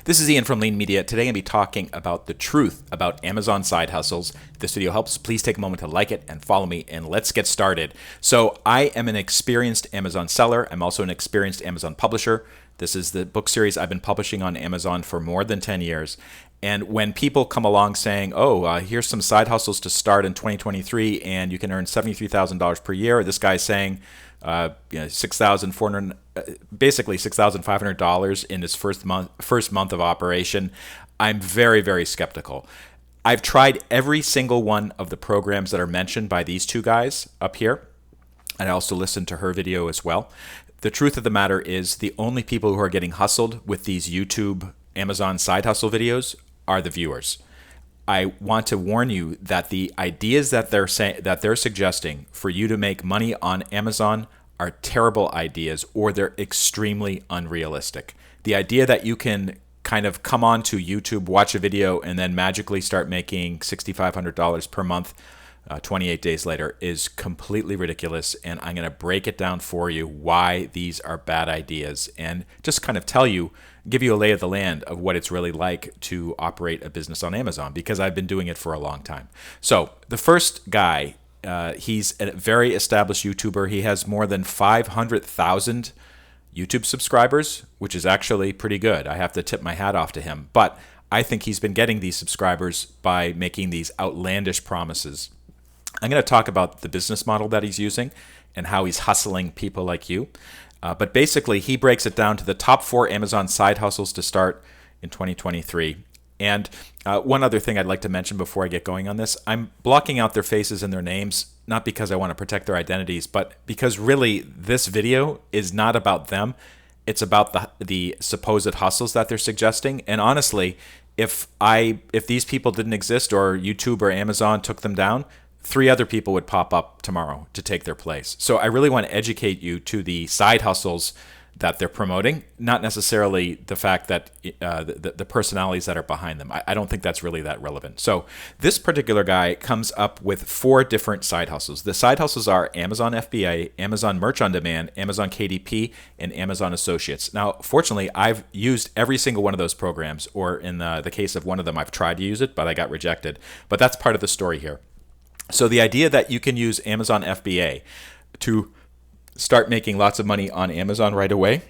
This is Ian from Lean Media. Today I'm going to be talking about the truth about Amazon side hustles. If this video helps, please take a moment to like it and follow me, and let's get started. So I am an experienced Amazon seller. I'm also an experienced Amazon publisher. This is the book series I've been publishing on Amazon for more than 10 years. And when people come along saying, here's some side hustles to start in 2023 and you can earn $73,000 per year, this guy's saying basically $6,500 in his first month of operation, I'm very, very skeptical. I've tried every single one of the programs that are mentioned by these two guys up here, and I also listened to her video as well. The truth of the matter is the only people who are getting hustled with these YouTube Amazon side hustle videos are the viewers. I want to warn you that the ideas that they're suggesting for you to make money on Amazon are terrible ideas, or they're extremely unrealistic. The idea that you can kind of come on to YouTube, watch a video, and then magically start making $6,500 per month 28 days later is completely ridiculous, and I'm going to break it down for you why these are bad ideas and just kind of give you a lay of the land of what it's really like to operate a business on Amazon, because I've been doing it for a long time. So the first guy, he's a very established YouTuber. He has more than 500,000 YouTube subscribers, which is actually pretty good. I have to tip my hat off to him. But I think he's been getting these subscribers by making these outlandish promises. I'm going to talk about the business model that he's using and how he's hustling people like you. But basically, he breaks it down to the top 4 Amazon side hustles to start in 2023. And one other thing I'd like to mention before I get going on this, I'm blocking out their faces and their names, not because I want to protect their identities, but because really this video is not about them. It's about the supposed hustles that they're suggesting. And honestly, if these people didn't exist, or YouTube or Amazon took them down, 3 other people would pop up tomorrow to take their place. So I really want to educate you to the side hustles that they're promoting, not necessarily the fact that the personalities that are behind them. I don't think that's really that relevant. So this particular guy comes up with 4 different side hustles. The side hustles are Amazon FBA, Amazon Merch on Demand, Amazon KDP, and Amazon Associates. Now, fortunately, I've used every single one of those programs, or in the case of one of them, I've tried to use it, but I got rejected. But that's part of the story here. So the idea that you can use Amazon FBA to start making lots of money on Amazon right away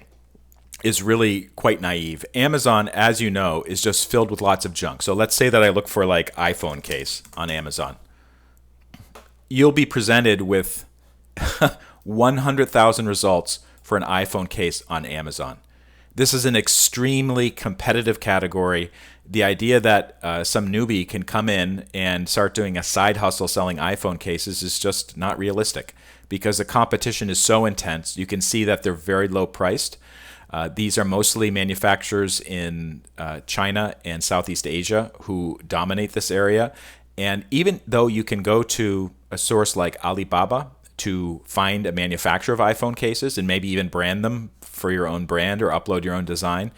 is really quite naive. Amazon, as you know, is just filled with lots of junk. So let's say that I look for like iPhone case on Amazon. You'll be presented with 100,000 results for an iPhone case on Amazon. This is an extremely competitive category. The idea that some newbie can come in and start doing a side hustle selling iPhone cases is just not realistic, because the competition is so intense. You can see that they're very low priced. These are mostly manufacturers in China and Southeast Asia who dominate this area. And even though you can go to a source like Alibaba to find a manufacturer of iPhone cases and maybe even brand them for your own brand or upload your own design,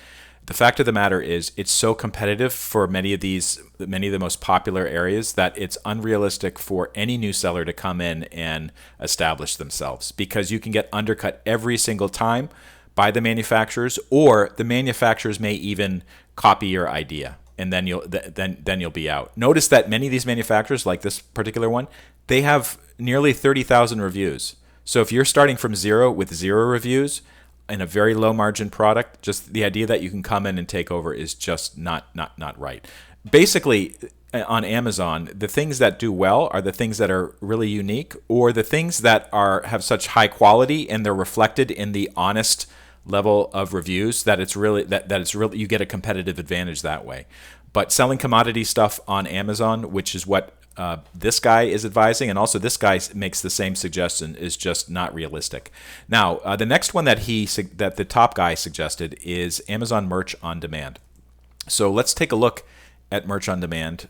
the fact of the matter is it's so competitive for many of the most popular areas that it's unrealistic for any new seller to come in and establish themselves, because you can get undercut every single time by the manufacturers, or the manufacturers may even copy your idea, and then you'll be out. Notice that many of these manufacturers, like this particular one, they have nearly 30,000 reviews. So if you're starting from zero with 0 reviews in a very low margin product, just the idea that you can come in and take over is just not right. Basically, on Amazon, the things that do well are the things that are really unique, or the things that have such high quality and they're reflected in the honest level of reviews that it's really you get a competitive advantage that way. But selling commodity stuff on Amazon, which is what this guy is advising, and also this guy makes the same suggestion, is just not realistic. Now, the next one that the top guy suggested is Amazon Merch on Demand. So let's take a look at Merch on Demand.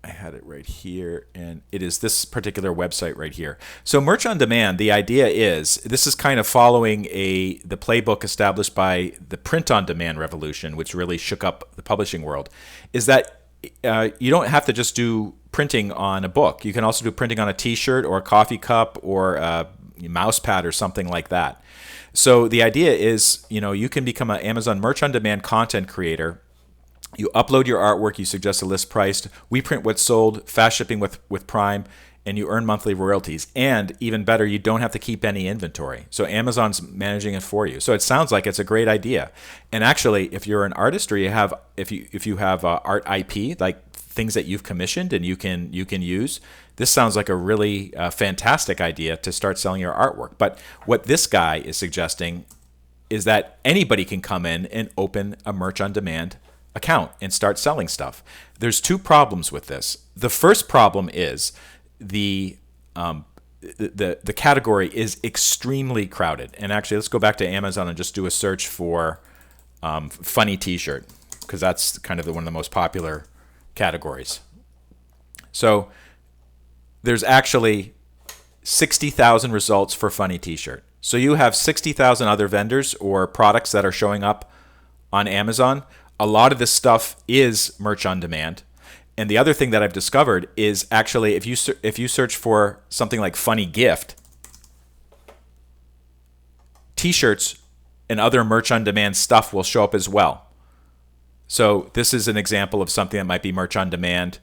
I had it right here, and it is this particular website right here. So Merch on Demand, the idea is, this is kind of following the playbook established by the print on demand revolution, which really shook up the publishing world, is that you don't have to just do printing on a book. You can also do printing on a t-shirt or a coffee cup or a mouse pad or something like that. So the idea is, you can become an Amazon Merch on Demand content creator You upload your artwork, you suggest a list price, we print what's sold, fast shipping with Prime, and you earn monthly royalties. And even better, you don't have to keep any inventory. So Amazon's managing it for you. So it sounds like it's a great idea. And actually, if you're an artist or if you have art IP, like things that you've commissioned and you can use, this sounds like a really fantastic idea to start selling your artwork. But what this guy is suggesting is that anybody can come in and open a merch on demand account and start selling stuff. There's two problems with this. The first problem is the category is extremely crowded. And actually, let's go back to Amazon and just do a search for funny T-shirt, because that's kind of one of the most popular categories. So there's actually 60,000 results for funny T-shirt. So you have 60,000 other vendors or products that are showing up on Amazon. A lot of this stuff is merch on demand. And the other thing that I've discovered is actually if you search for something like funny gift, T-shirts and other merch on demand stuff will show up as well. So this is an example of something that might be merch on demand,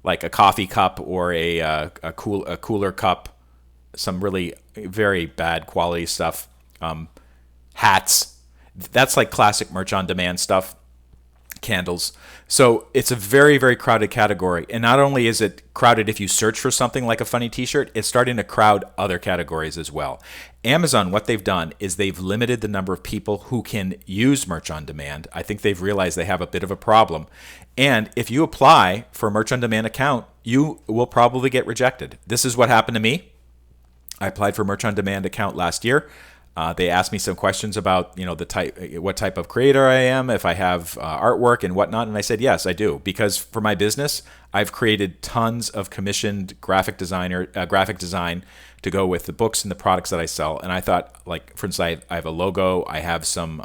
like a coffee cup or a cooler cup, some really very bad quality stuff, hats. That's like classic merch on demand stuff. Candles. So it's a very, very crowded category. And not only is it crowded if you search for something like a funny T-shirt, it's starting to crowd other categories as well. Amazon, what they've done is they've limited the number of people who can use merch on demand. I think they've realized they have a bit of a problem. And if you apply for a merch on demand account, you will probably get rejected. This is what happened to me. I applied for a merch on demand account last year. They asked me some questions about, what type of creator I am, if I have artwork and whatnot, and I said yes, I do, because for my business, I've created tons of commissioned graphic design to go with the books and the products that I sell. And I thought, like, for instance, I have a logo, I have some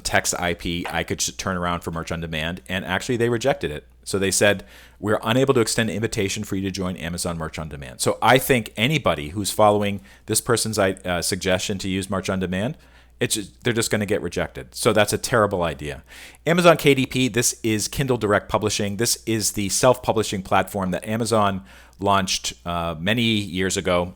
text IP I could turn around for merch on demand, and actually they rejected it. So they said, we're unable to extend an invitation for you to join Amazon Merch on Demand. So I think anybody who's following this person's suggestion to use Merch on Demand, they're just going to get rejected. So that's a terrible idea. Amazon KDP, this is Kindle Direct Publishing. This is the self-publishing platform that Amazon launched many years ago.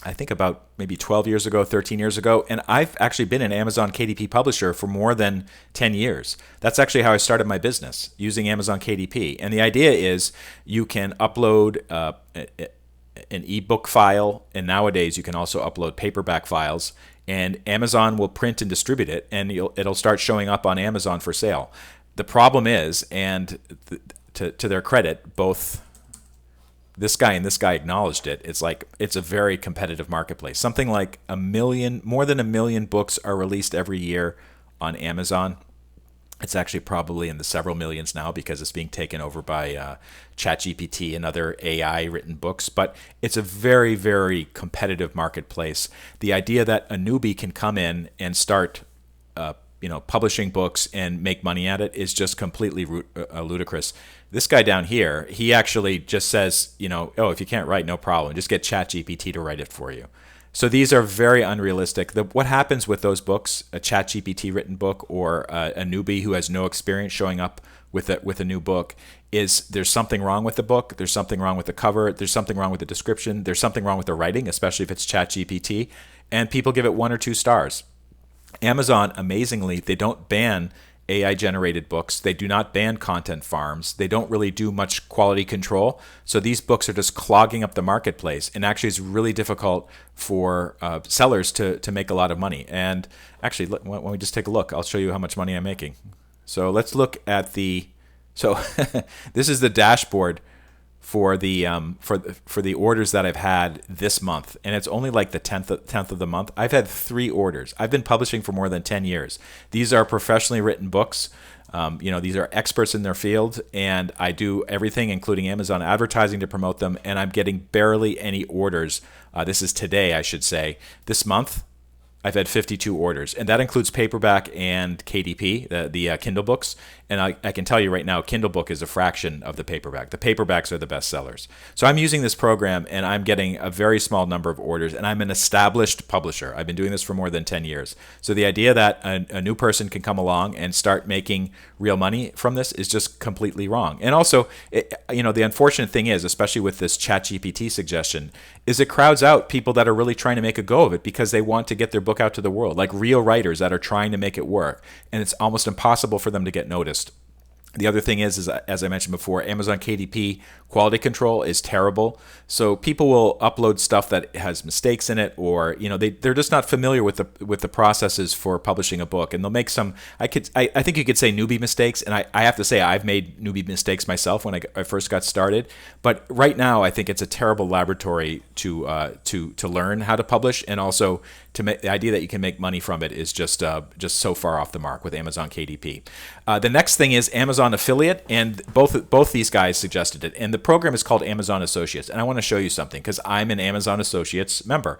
I think about maybe 12 years ago, 13 years ago. And I've actually been an Amazon KDP publisher for more than 10 years. That's actually how I started my business, using Amazon KDP. And the idea is you can upload an ebook file, and nowadays you can also upload paperback files, and Amazon will print and distribute it, and it'll start showing up on Amazon for sale. The problem is, and to their credit, both this guy and this guy acknowledged it. It's a very competitive marketplace. Something like more than 1 million books are released every year on Amazon. It's actually probably in the several millions now because it's being taken over by ChatGPT and other AI written books. But it's a very, very competitive marketplace. The idea that a newbie can come in and start publishing books and make money at it is just completely ludicrous. This guy down here, he actually just says, if you can't write, no problem. Just get ChatGPT to write it for you. So these are very unrealistic. What happens with those books, a ChatGPT written book or a newbie who has no experience showing up with a new book, is there's something wrong with the book. There's something wrong with the cover. There's something wrong with the description. There's something wrong with the writing, especially if it's ChatGPT. And people give it 1 or 2 stars. Amazon, amazingly, they don't ban AI-generated books. They do not ban content farms. They don't really do much quality control. So these books are just clogging up the marketplace. And actually, it's really difficult for sellers to make a lot of money. And actually, when we just take a look, I'll show you how much money I'm making. So let's look at So this is the dashboard for the orders that I've had this month, and it's only like the 10th of the month. I've had 3 orders. I've been publishing for more than 10 years. These are professionally written books. These are experts in their field, and I do everything, including Amazon advertising, to promote them. And I'm getting barely any orders. This is today, I should say. This month, I've had 52 orders, and that includes paperback and KDP, the Kindle books. And I can tell you right now, Kindle book is a fraction of the paperback. The paperbacks are the best sellers. So I'm using this program, and I'm getting a very small number of orders, and I'm an established publisher. I've been doing this for more than 10 years. So the idea that a new person can come along and start making real money from this is just completely wrong. And also, the unfortunate thing is, especially with this ChatGPT suggestion, is it crowds out people that are really trying to make a go of it because they want to get their book out to the world, like real writers that are trying to make it work. And it's almost impossible for them to get noticed. The other thing is, as I mentioned before, Amazon KDP quality control is terrible. So people will upload stuff that has mistakes in it, or they're just not familiar with the processes for publishing a book, and they'll make some. I think you could say newbie mistakes, and I have to say I've made newbie mistakes myself when I first got started. But right now, I think it's a terrible laboratory to learn how to publish, and also to make the idea that you can make money from it is just so far off the mark with Amazon KDP. The next thing is Amazon Affiliate, and both these guys suggested it. And the program is called Amazon Associates. And I want to show you something because I'm an Amazon Associates member.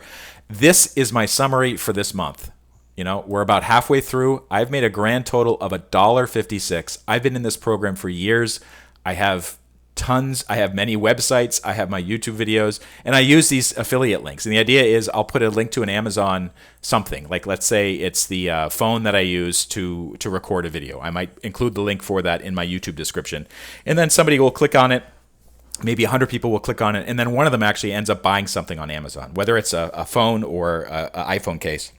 This is my summary for this month. We're about halfway through. I've made a grand total of $1.56. I've been in this program for years. I have tons. I have many websites. I have my YouTube videos, and I use these affiliate links. And the idea is I'll put a link to an Amazon something. Like, let's say it's the phone that I use to record a video. I might include the link for that in my YouTube description. And then somebody will click on it. Maybe 100 people will click on it, and then one of them actually ends up buying something on Amazon, whether it's a phone or an iPhone case.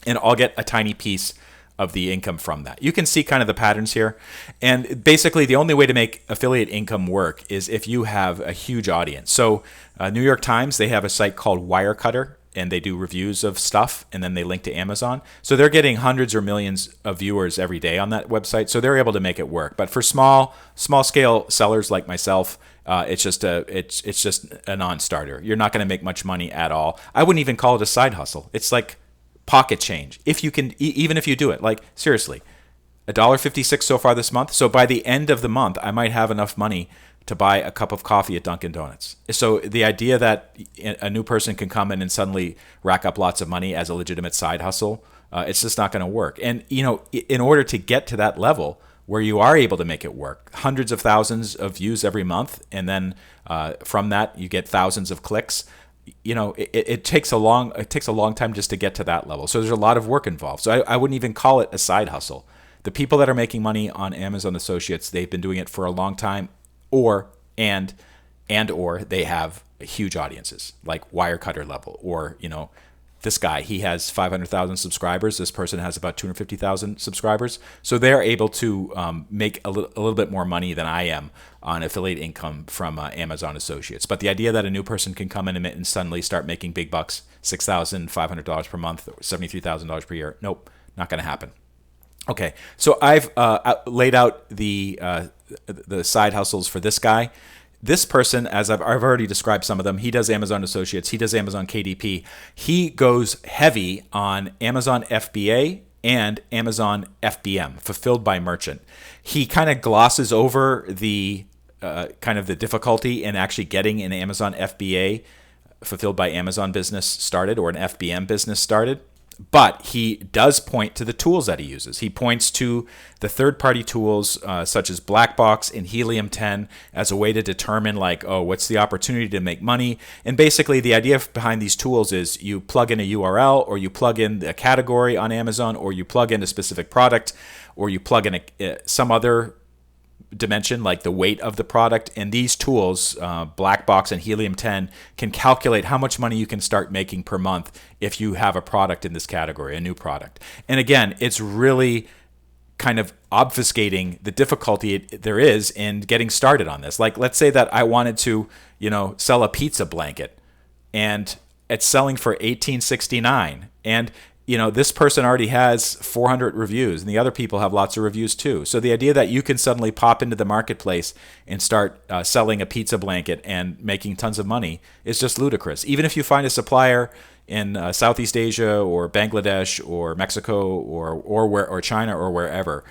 And I'll get a tiny piece of the income from that. You can see kind of the patterns here. And basically, the only way to make affiliate income work is if you have a huge audience. So New York Times, they have a site called Wirecutter, and they do reviews of stuff, and then they link to Amazon. So they're getting hundreds or millions of viewers every day on that website. So they're able to make it work. But for small scale sellers like myself, it's just a non-starter. You're not going to make much money at all. I wouldn't even call it a side hustle. It's like pocket change. If you can, even if you do it, like seriously, $1.56 so far this month. So by the end of the month, I might have enough money to buy a cup of coffee at Dunkin' Donuts. So the idea that a new person can come in and suddenly rack up lots of money as a legitimate side hustle, it's just not going to work. And in order to get to that level where you are able to make it work, hundreds of thousands of views every month, and then from that you get thousands of clicks. It takes a long time just to get to that level. So there's a lot of work involved. So I wouldn't even call it a side hustle. The people that are making money on Amazon Associates, they've been doing it for a long time, or they have huge audiences like Wirecutter level, or this guy, he has 500,000 subscribers. This person has about 250,000 subscribers. So they're able to make a little bit more money than I am on affiliate income from Amazon Associates. But the idea that a new person can come in and suddenly start making big bucks, $6,500 per month, or $73,000 per year, nope, not going to happen. Okay, so I've laid out the side hustles for this guy. This person, as I've already described some of them, he does Amazon Associates, he does Amazon KDP. He goes heavy on Amazon FBA and Amazon FBM, fulfilled by merchant. He kind of glosses over the kind of the difficulty in actually getting an Amazon FBA, fulfilled by Amazon business started, or an FBM business started. But he does point to the tools that he uses. He points to the third-party tools such as Blackbox and Helium 10 as a way to determine, like, what's the opportunity to make money? And basically, the idea behind these tools is you plug in a URL, or you plug in a category on Amazon, or you plug in a specific product, or you plug in some other dimension like the weight of the product, and these tools, Blackbox and Helium 10, can calculate how much money you can start making per month if you have a product in this category, a new product. And again, it's really kind of obfuscating the difficulty there is in getting started on this. Like, let's say that I wanted to, sell a pizza blanket, and it's selling for $18.69, and this person already has 400 reviews, and the other people have lots of reviews too. So the idea that you can suddenly pop into the marketplace and start selling a pizza blanket and making tons of money is just ludicrous. Even if you find a supplier in Southeast Asia or Bangladesh or Mexico or China or wherever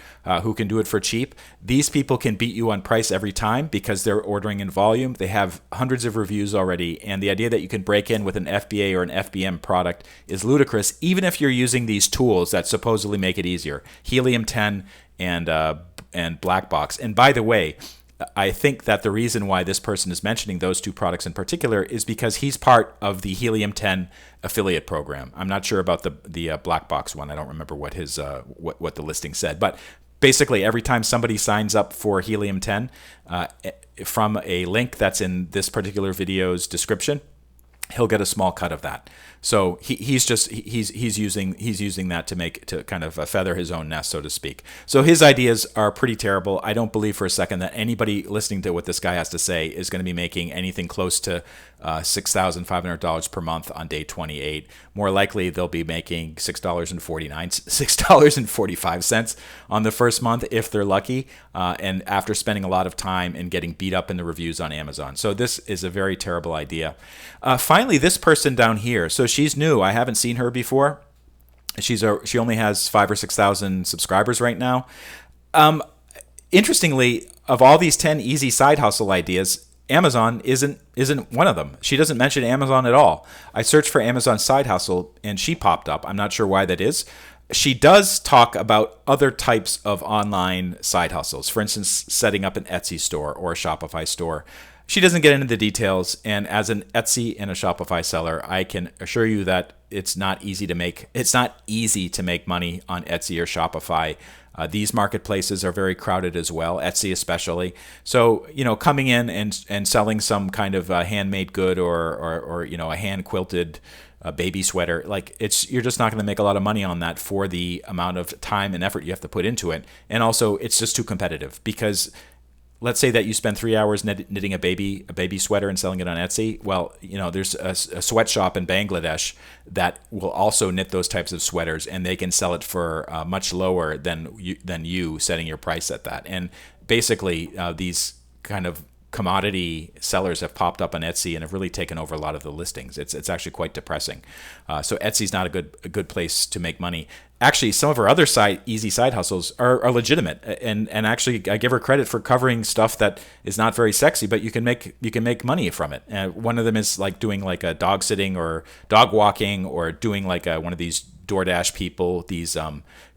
who can do it for cheap. These people can beat you on price every time because they're ordering in volume. They have hundreds of reviews already, and the idea that you can break in with an FBA or an FBM product is ludicrous, even if you're using these tools that supposedly make it easier. Helium 10 and Black Box. And by the way, I think that the reason why this person is mentioning those two products in particular is because he's part of the Helium 10 affiliate program. I'm not sure about the Black Box one. I don't remember what his what the listing said, but basically every time somebody signs up for Helium 10 from a link that's in this particular video's description, he'll get a small cut of that. So he's using that to kind of feather his own nest, so to speak. So his ideas are pretty terrible. I don't believe for a second that anybody listening to what this guy has to say is going to be making anything close to $6,500 per month on day 28. More likely, they'll be making $6.45 on the first month if they're lucky, and after spending a lot of time and getting beat up in the reviews on Amazon. So this is a very terrible idea. Finally, this person down here. So she's new. I haven't seen her before. She only has 5,000 or 6,000 subscribers right now. Interestingly, of all these 10 easy side hustle ideas, Amazon isn't one of them. She doesn't mention Amazon at all. I searched for Amazon side hustle and she popped up. I'm not sure why that is. She does talk about other types of online side hustles. For instance, setting up an Etsy store or a Shopify store. She doesn't get into the details, and as an Etsy and a Shopify seller, I can assure you that it's not easy to make money on Etsy or Shopify. These marketplaces are very crowded as well, Etsy especially. So, coming in and selling some kind of handmade good or a hand quilted baby sweater, you're just not going to make a lot of money on that for the amount of time and effort you have to put into it. And also, it's just too competitive because let's say that you spend 3 hours knitting a baby sweater and selling it on Etsy. Well, there's a sweatshop in Bangladesh that will also knit those types of sweaters, and they can sell it for much lower than you setting your price at that. And basically, these kind of commodity sellers have popped up on Etsy and have really taken over a lot of the listings. It's actually quite depressing. So Etsy's not a good place to make money. Actually, some of her other easy side hustles are legitimate, and actually I give her credit for covering stuff that is not very sexy, but you can make money from it. One of them is doing a dog sitting or dog walking, or doing one of these DoorDash people, these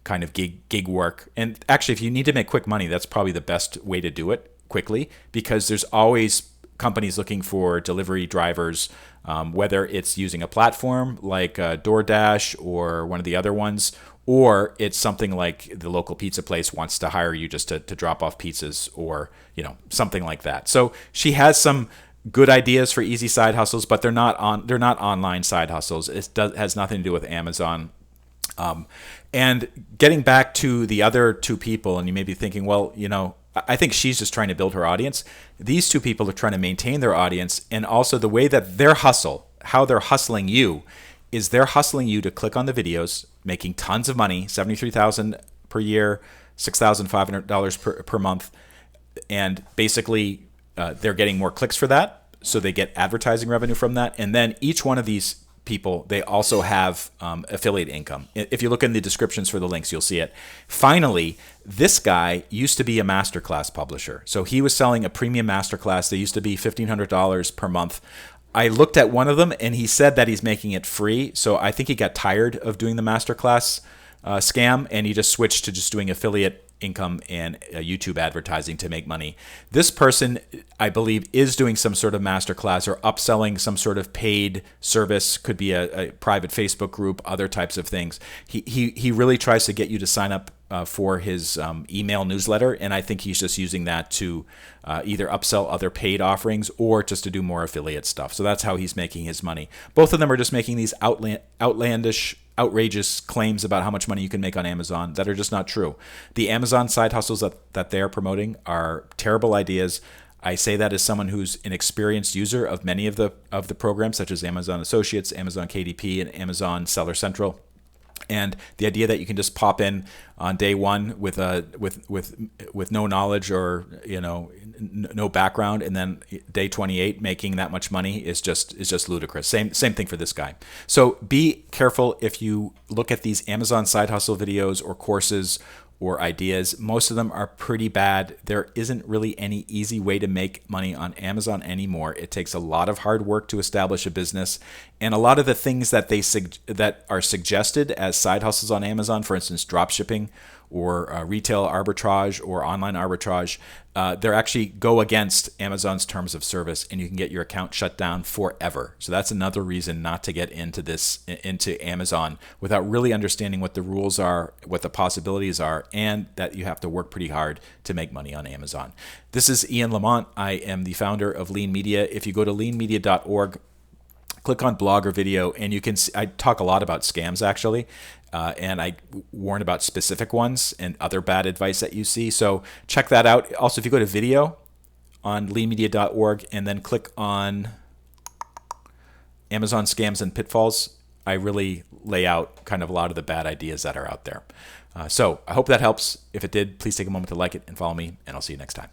kind of gig work. And actually, if you need to make quick money, that's probably the best way to do it quickly, because there's always companies looking for delivery drivers, whether it's using a platform like DoorDash or one of the other ones, or it's something like the local pizza place wants to hire you just to drop off pizzas, or something like that. So she has some good ideas for easy side hustles, but they're not online side hustles. It has nothing to do with Amazon. And getting back to the other two people, and you may be thinking, well, I think she's just trying to build her audience. These two people are trying to maintain their audience, and also the way that how they're hustling you, is they're hustling you to click on the videos, making tons of money, $73,000 per year, $6,500 per month, and basically they're getting more clicks for that, so they get advertising revenue from that, and then each one of these people, they also have affiliate income. If you look in the descriptions for the links, you'll see it. Finally, this guy used to be a masterclass publisher. So he was selling a premium masterclass. They used to be $1,500 per month. I looked at one of them, and he said that he's making it free. So I think he got tired of doing the masterclass scam, and he just switched to just doing affiliate income and YouTube advertising to make money. This person, I believe, is doing some sort of masterclass or upselling some sort of paid service. Could be a private Facebook group, other types of things. He really tries to get you to sign up for his email newsletter, and I think he's just using that to either upsell other paid offerings or just to do more affiliate stuff. So that's how he's making his money. Both of them are just making these outlandish, outrageous claims about how much money you can make on Amazon that are just not true. The Amazon side hustles that they're promoting are terrible ideas. I say that as someone who's an experienced user of many of the programs, such as Amazon Associates, Amazon KDP, and Amazon Seller Central. And the idea that you can just pop in on day one with no knowledge or no background, and then day 28 making that much money is just ludicrous. Same thing for this guy. So be careful if you look at these Amazon side hustle videos or courses or ideas. Most of them are pretty bad. There isn't really any easy way to make money on Amazon anymore. It takes a lot of hard work to establish a business, and a lot of the things that that are suggested as side hustles on Amazon, for instance, drop shipping or retail arbitrage or online arbitrage, they're actually go against Amazon's terms of service, and you can get your account shut down forever. So that's another reason not to get into Amazon without really understanding what the rules are, what the possibilities are, and that you have to work pretty hard to make money on Amazon. This is Ian Lamont. I am the founder of Lean Media. If you go to leanmedia.org, click on blog or video, and you can see, I talk a lot about scams actually, and I warn about specific ones and other bad advice that you see. So check that out. Also, if you go to video on leanmedia.org and then click on Amazon scams and pitfalls, I really lay out kind of a lot of the bad ideas that are out there. So I hope that helps. If it did, please take a moment to like it and follow me, and I'll see you next time.